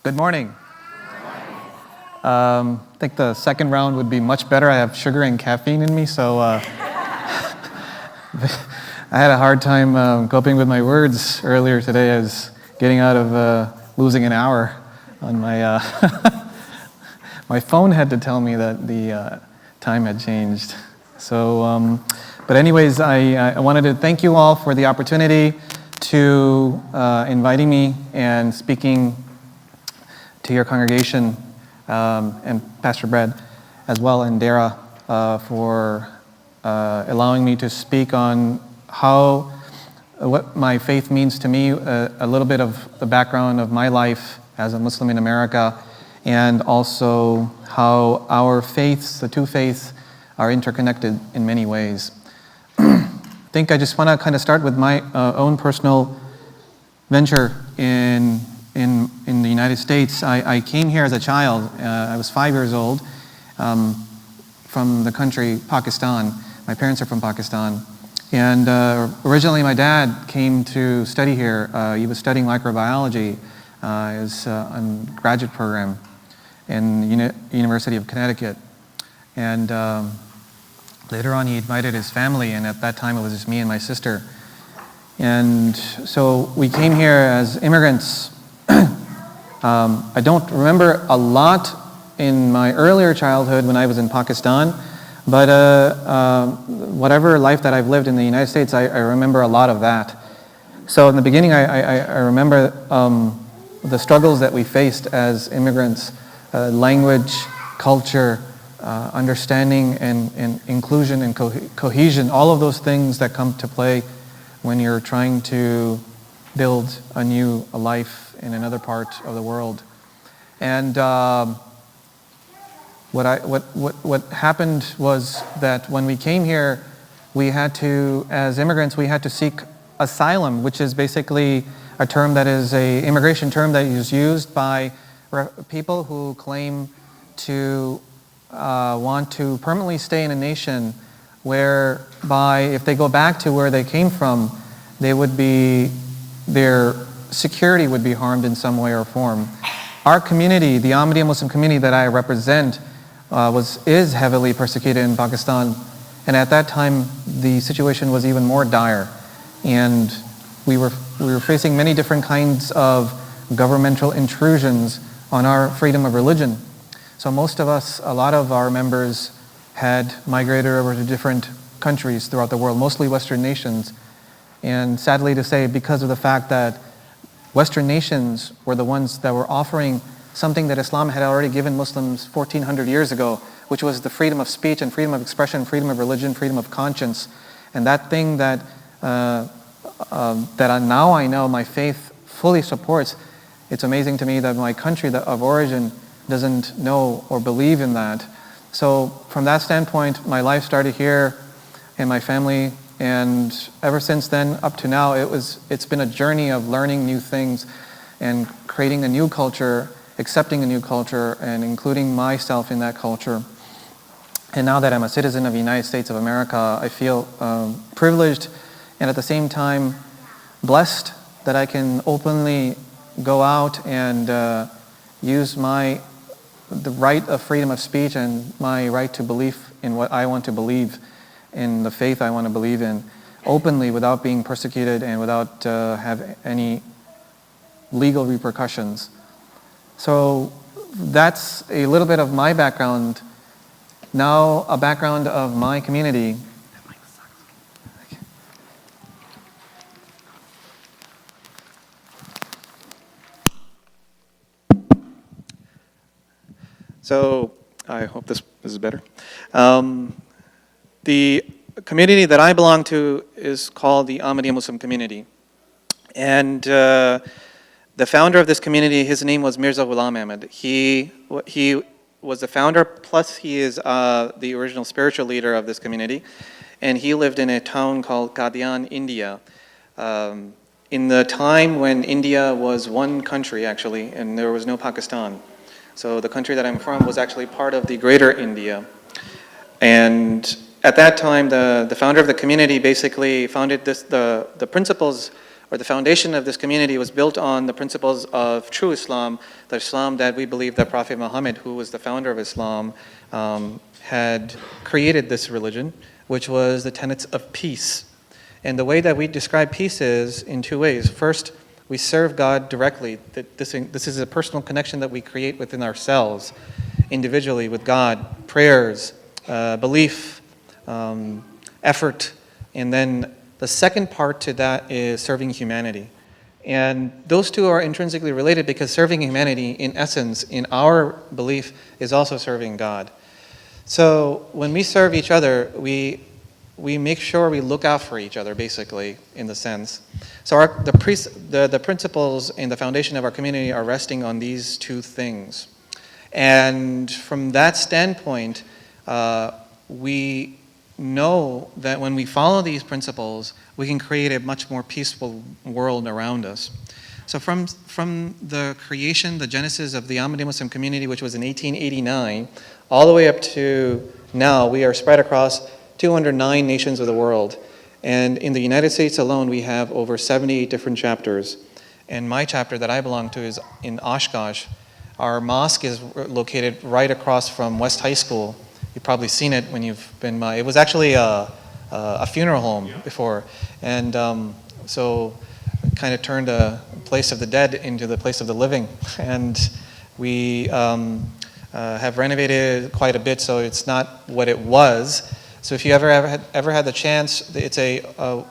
Good morning. I think the second round would be much better. I have sugar and caffeine in me, so I had a hard time coping with my words earlier today. I was getting out of losing an hour on my... my phone had to tell me that the time had changed. So, but anyways, I wanted to thank you all for the opportunity to inviting me and speaking to your congregation, and Pastor Brad as well, and Dara, for allowing me to speak on what my faith means to me, a little bit of the background of my life as a Muslim in America, and also how our faiths, the two faiths, are interconnected in many ways. I think I just want to kind of start with my own personal venture in the United States. I came here as a child. I was 5 years old, from the country Pakistan. My parents are from Pakistan. And originally my dad came to study here. He was studying microbiology as a graduate program in University of Connecticut. And later on he invited his family, and at that time it was just me and my sister. And so we came here as immigrants. I don't remember a lot in my earlier childhood when I was in Pakistan, but whatever life that I've lived in the United States, I remember a lot of that. So in the beginning, I remember the struggles that we faced as immigrants, language, culture, understanding and inclusion and cohesion, all of those things that come to play when you're trying to build a new life in another part of the world. And what happened was that when we came here, we had to, as immigrants, we had to seek asylum, which is basically a term that is an immigration term that is used by people who claim to want to permanently stay in a nation whereby if they go back to where they came from, their security would be harmed in some way or form. Our community, the Ahmadiyya Muslim community that I represent, is heavily persecuted in Pakistan, and at that time the situation was even more dire, and we were facing many different kinds of governmental intrusions on our freedom of religion. So most of us, a lot of our members had migrated over to different countries throughout the world, mostly Western nations. And sadly to say, because of the fact that Western nations were the ones that were offering something that Islam had already given Muslims 1400 years ago, which was the freedom of speech and freedom of expression, freedom of religion, freedom of conscience. And that thing that now I know my faith fully supports, it's amazing to me that my country of origin doesn't know or believe in that. So from that standpoint, my life started here and my family, and ever since then up to now, it's been a journey of learning new things and creating a new culture, accepting a new culture, and including myself in that culture. And now that I'm a citizen of the United States of America, I feel privileged and at the same time blessed that I can openly go out and use the right of freedom of speech and my right to believe in what I want to believe, in the faith I want to believe in, openly without being persecuted and without have any legal repercussions. So that's a little bit of my background. Now a background of my community. So I hope this is better. The community that I belong to is called the Ahmadiyya Muslim community. And the founder of this community, his name was Mirza Ghulam Ahmed. He was the founder, plus he is the original spiritual leader of this community. And he lived in a town called Qadian, India. In the time when India was one country, actually, and there was no Pakistan. So the country that I'm from was actually part of the greater India. And at that time, the founder of the community basically founded the principles or the foundation of this community was built on the principles of true Islam, the Islam that we believe that Prophet Muhammad, who was the founder of Islam, had created this religion, which was the tenets of peace. And the way that we describe peace is in two ways. First, we serve God directly. This is a personal connection that we create within ourselves, individually with God, prayers, belief, effort, and then the second part to that is serving humanity. And those two are intrinsically related because serving humanity, in essence, in our belief, is also serving God. So when we serve each other, we make sure we look out for each other, basically, in the sense. So the principles and the foundation of our community are resting on these two things. And from that standpoint, we know that when we follow these principles, we can create a much more peaceful world around us. So from the creation, the genesis of the Ahmadiyya Muslim community, which was in 1889, all the way up to now, we are spread across 209 nations of the world. And in the United States alone, we have over 78 different chapters. And my chapter that I belong to is in Oshkosh. Our mosque is located right across from West High School. You've probably seen it when you've been by. It was actually a funeral home before. And so kind of turned a place of the dead into the place of the living. And we have renovated quite a bit, so it's not what it was. So if you ever had the chance,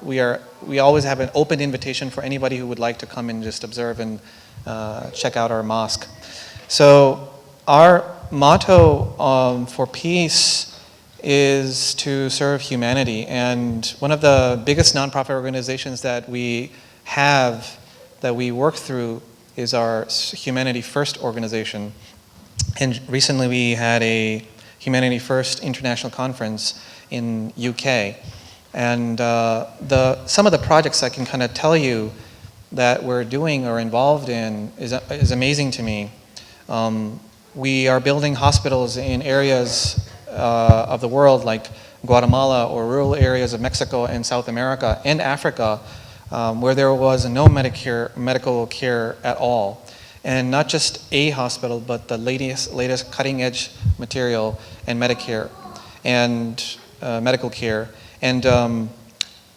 we always have an open invitation for anybody who would like to come and just observe and check out our mosque. So our motto for peace is to serve humanity. And one of the biggest nonprofit organizations that we have, that we work through, is our Humanity First organization. And recently we had a Humanity First International Conference in UK. And some of the projects I can kind of tell you that we're doing or involved in is amazing to me. We are building hospitals in areas of the world like Guatemala or rural areas of Mexico and South America and Africa where there was no medical care at all. And not just a hospital, but the latest cutting edge material and Medicare and medical care. And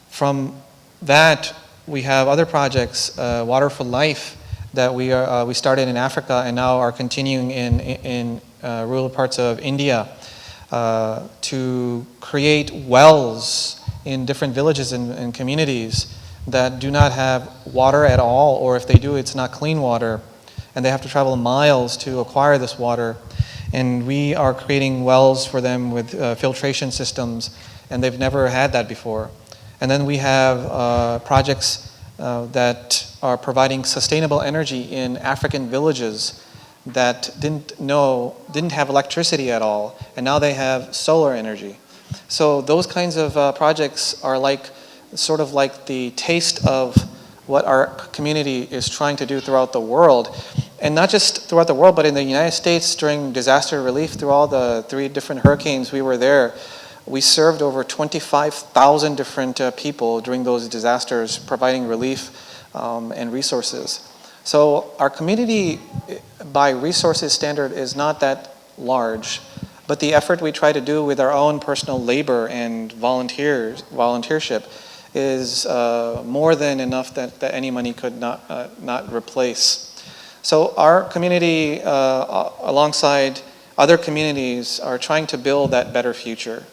from that, we have other projects, Water for Life, that we started in Africa and now are continuing in rural parts of India to create wells in different villages and communities that do not have water at all, or if they do, it's not clean water, and they have to travel miles to acquire this water. And we are creating wells for them with filtration systems, and they've never had that before. And then we have projects that are providing sustainable energy in African villages that didn't have electricity at all, and now they have solar energy. So those kinds of projects are sort of like the taste of what our community is trying to do throughout the world. And not just throughout the world, but in the United States during disaster relief through all the 3 different hurricanes we were there. We served over 25,000 different people during those disasters, providing relief and resources. So our community, by resources standard, is not that large, but the effort we try to do with our own personal labor and volunteership is more than enough that any money could not replace. So our community, alongside other communities, are trying to build that better future.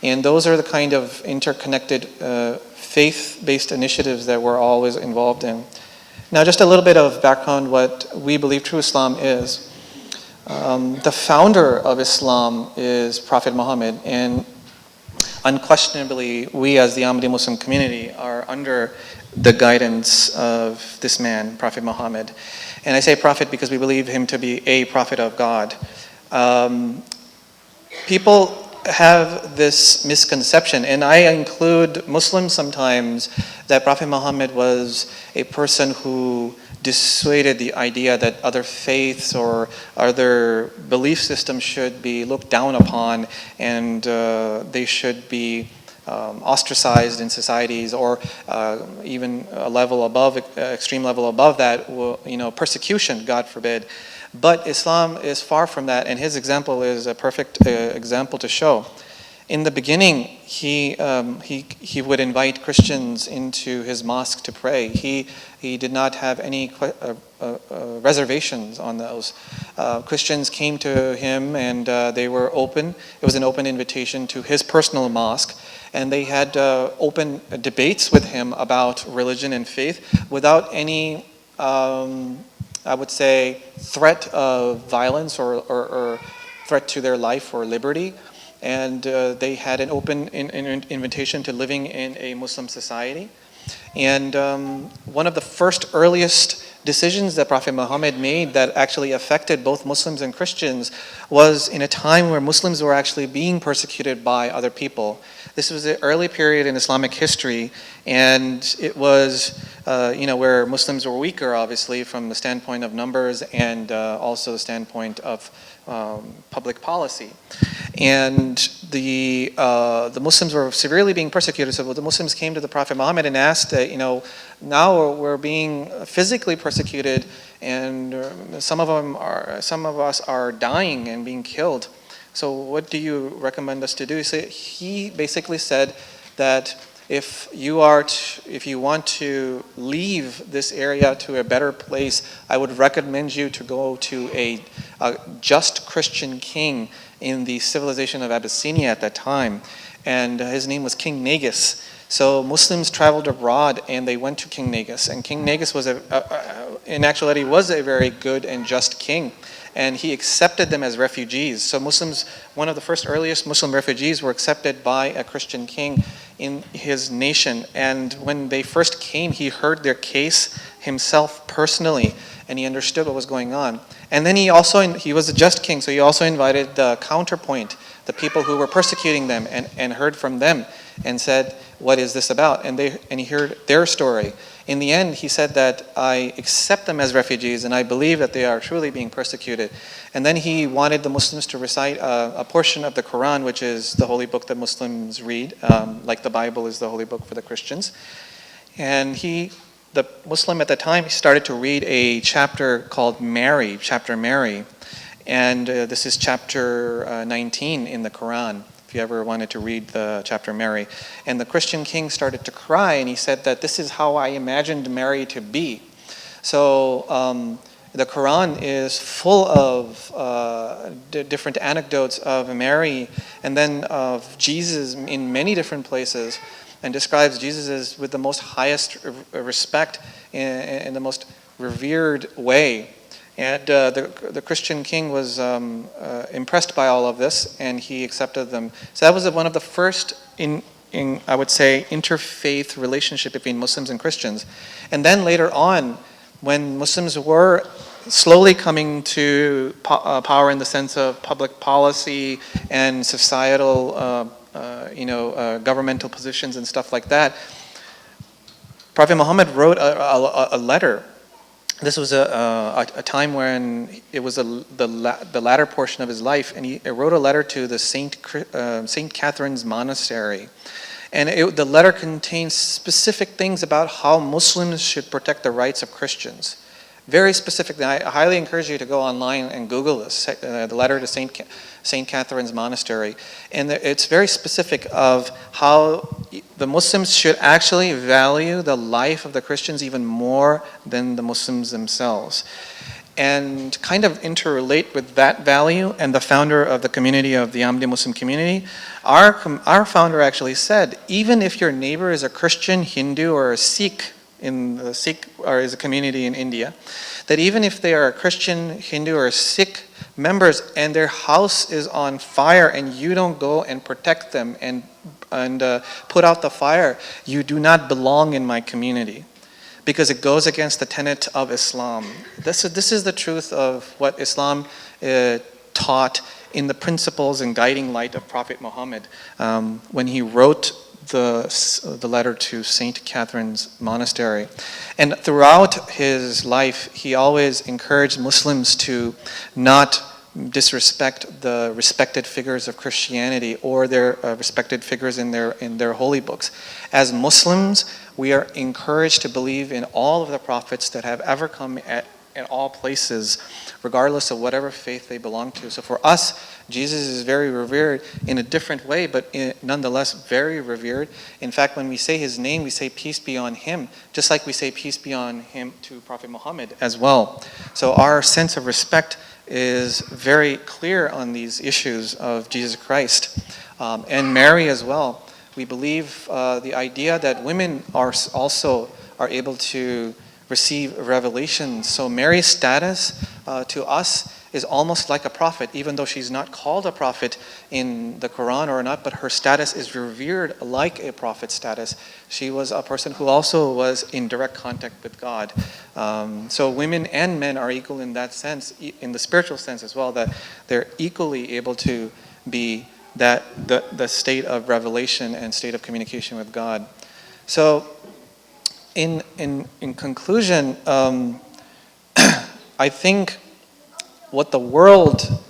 And those are the kind of interconnected faith-based initiatives that we're always involved in. Now, just a little bit of background what we believe true Islam is. The founder of Islam is Prophet Muhammad, and unquestionably, we as the Ahmadiyya Muslim community are under the guidance of this man, Prophet Muhammad. And I say prophet because we believe him to be a prophet of God. People have this misconception, and I include Muslims sometimes, that Prophet Muhammad was a person who dissuaded the idea that other faiths or other belief systems should be looked down upon, and they should be ostracized in societies, or even a level above, extreme level above that, persecution, God forbid. But Islam is far from that, and his example is a perfect example to show. In the beginning, he would invite Christians into his mosque to pray. He did not have any reservations on those. Christians came to him, and they were open. It was an open invitation to his personal mosque, and they had open debates with him about religion and faith without any, I would say, threat of violence or threat to their life or liberty. And they had an open invitation to living in a Muslim society. And one of the first earliest decisions that Prophet Muhammad made that actually affected both Muslims and Christians was in a time where Muslims were actually being persecuted by other people. This was an early period in Islamic history, and it was where Muslims were weaker, obviously, from the standpoint of numbers and also the standpoint of public policy. And the Muslims were severely being persecuted. So the Muslims came to the Prophet Muhammad and asked that, now we're being physically persecuted, and some of us are dying and being killed. So what do you recommend us to do? So he basically said that if you want to leave this area to a better place, I would recommend you to go to a just Christian king in the civilization of Abyssinia at that time. And his name was King Negus. So Muslims traveled abroad and they went to King Negus. And King Negus was in actuality was a very good and just king. And he accepted them as refugees. So Muslims, one of the first earliest Muslim refugees, were accepted by a Christian king in his nation. And when they first came, he heard their case himself personally, and he understood what was going on. And then he was a just king, so he also invited the counterpoint, the people who were persecuting them, and heard from them and said, what is this about? And he heard their story. In the end, he said that I accept them as refugees and I believe that they are truly being persecuted. And then he wanted the Muslims to recite a portion of the Quran, which is the holy book that Muslims read, like the Bible is the holy book for the Christians. And the Muslim at the time, he started to read a chapter called Mary, chapter Mary. And this is chapter 19 in the Quran, if you ever wanted to read the chapter Mary. And the Christian king started to cry, and he said that this is how I imagined Mary to be. So the Quran is full of different anecdotes of Mary and then of Jesus in many different places, and describes Jesus as with the most highest respect in the most revered way. And the Christian king was impressed by all of this, and he accepted them. So that was one of the first, I would say, interfaith relationship between Muslims and Christians. And then later on, when Muslims were slowly coming to power in the sense of public policy and societal, governmental positions and stuff like that, Prophet Muhammad wrote a letter. This was a time when it was the latter portion of his life, and he wrote a letter to the Saint Catherine's monastery. And the letter contains specific things about how Muslims should protect the rights of Christians. Very specifically. I highly encourage you to go online and Google this, the letter to Saint Catherine's monastery. And it's very specific of how the Muslims should actually value the life of the Christians even more than the Muslims themselves. And kind of interrelate with that value and the founder of the community of the Ahmadiyya Muslim community, our founder actually said, even if your neighbor is a Christian, Hindu, or a Sikh, in the Sikh, or is a community in India, that even if they are a Christian, Hindu, or Sikh members and their house is on fire and you don't go and protect them and put out the fire, you do not belong in my community, because it goes against the tenet of Islam. This is the truth of what Islam taught in the principles and guiding light of Prophet Muhammad when he wrote the letter to Saint Catherine's monastery. And throughout his life, he always encouraged Muslims to not disrespect the respected figures of Christianity or their respected figures in their holy books. As Muslims, we are encouraged to believe in all of the prophets that have ever come in all places, regardless of whatever faith they belong to. So for us, Jesus is very revered in a different way, but nonetheless very revered. In fact, when we say his name, we say peace be on him, just like we say peace be on him to Prophet Muhammad as well. So our sense of respect is very clear on these issues of Jesus Christ. And Mary as well. We believe the idea that women are able to receive revelation. So Mary's status to us is almost like a prophet, even though she's not called a prophet in the Quran or not, but her status is revered like a prophet status. She was a person who also was in direct contact with God. So women and men are equal in that sense, in the spiritual sense as well, that they're equally able to be the state of revelation and state of communication with God. So in conclusion, I think what the world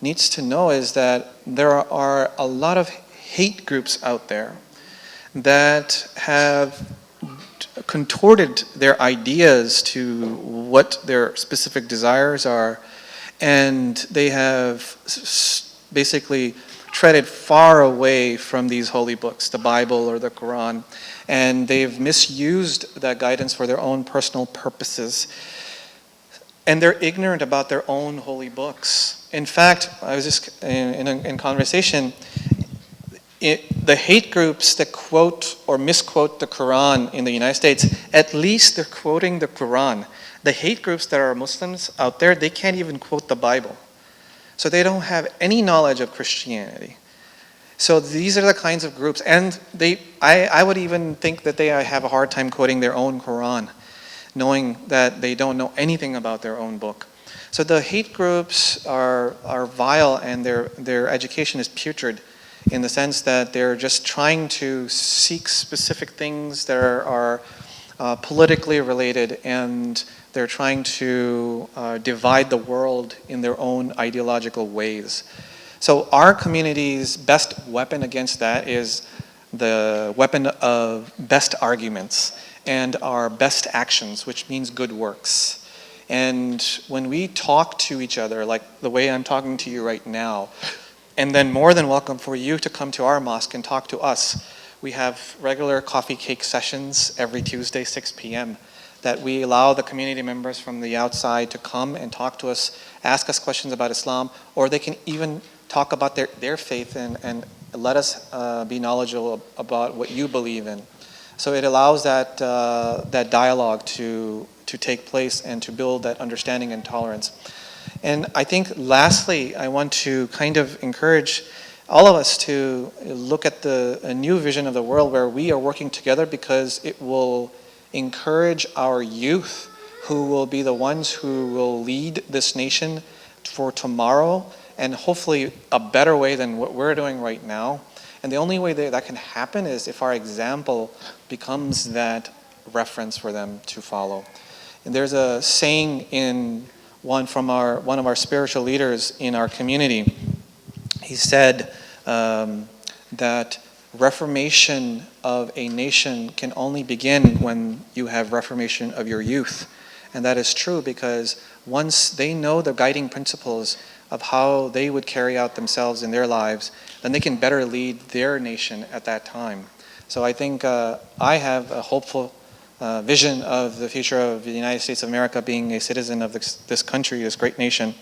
needs to know is that there are a lot of hate groups out there that have contorted their ideas to what their specific desires are, and they have basically treaded far away from these holy books, the Bible or the Quran, and they've misused that guidance for their own personal purposes. And they're ignorant about their own holy books. In fact, I was just in conversation, the hate groups that quote or misquote the Quran in the United States, at least they're quoting the Quran. The hate groups that are Muslims out there, they can't even quote the Bible. So they don't have any knowledge of Christianity. So these are the kinds of groups. And I would even think that they have a hard time quoting their own Quran, knowing that they don't know anything about their own book. So the hate groups are vile, and their education is putrid in the sense that they're just trying to seek specific things that are politically related, and they're trying to divide the world in their own ideological ways. So our community's best weapon against that is the weapon of best arguments and our best actions, which means good works. And when we talk to each other, like the way I'm talking to you right now, and then more than welcome for you to come to our mosque and talk to us. We have regular coffee cake sessions every Tuesday, 6 p.m. that we allow the community members from the outside to come and talk to us, ask us questions about Islam, or they can even talk about their faith and let us be knowledgeable about what you believe in. So it allows that dialogue to take place and to build that understanding and tolerance. And I think lastly, I want to kind of encourage all of us to look at a new vision of the world where we are working together, because it will encourage our youth, who will be the ones who will lead this nation for tomorrow, and hopefully a better way than what we're doing right now. And the only way that can happen is if our example becomes that reference for them to follow. And there's a saying in one of our spiritual leaders in our community. He said that reformation of a nation can only begin when you have reformation of your youth. And that is true, because once they know the guiding principles of how they would carry out themselves in their lives, then they can better lead their nation at that time. So I think I have a hopeful vision of the future of the United States of America being a citizen of this country, this great nation,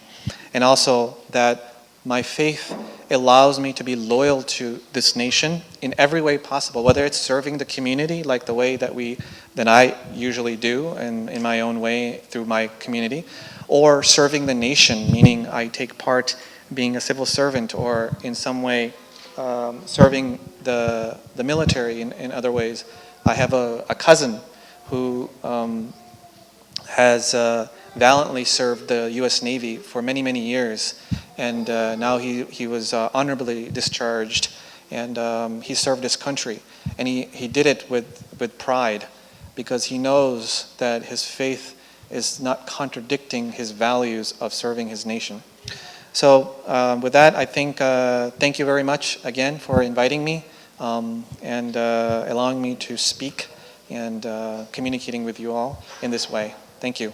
and also that my faith allows me to be loyal to this nation in every way possible, whether it's serving the community like the way that I usually do in my own way through my community, or serving the nation, meaning I take part being a civil servant, or in some way serving the military in other ways. I have a cousin who has valiantly served the U.S. Navy for many, many years, and now he was honorably discharged, and he served his country, and he did it with pride, because he knows that his faith is not contradicting his values of serving his nation. So with that, I think thank you very much again for inviting me and allowing me to speak and communicating with you all in this way. Thank you.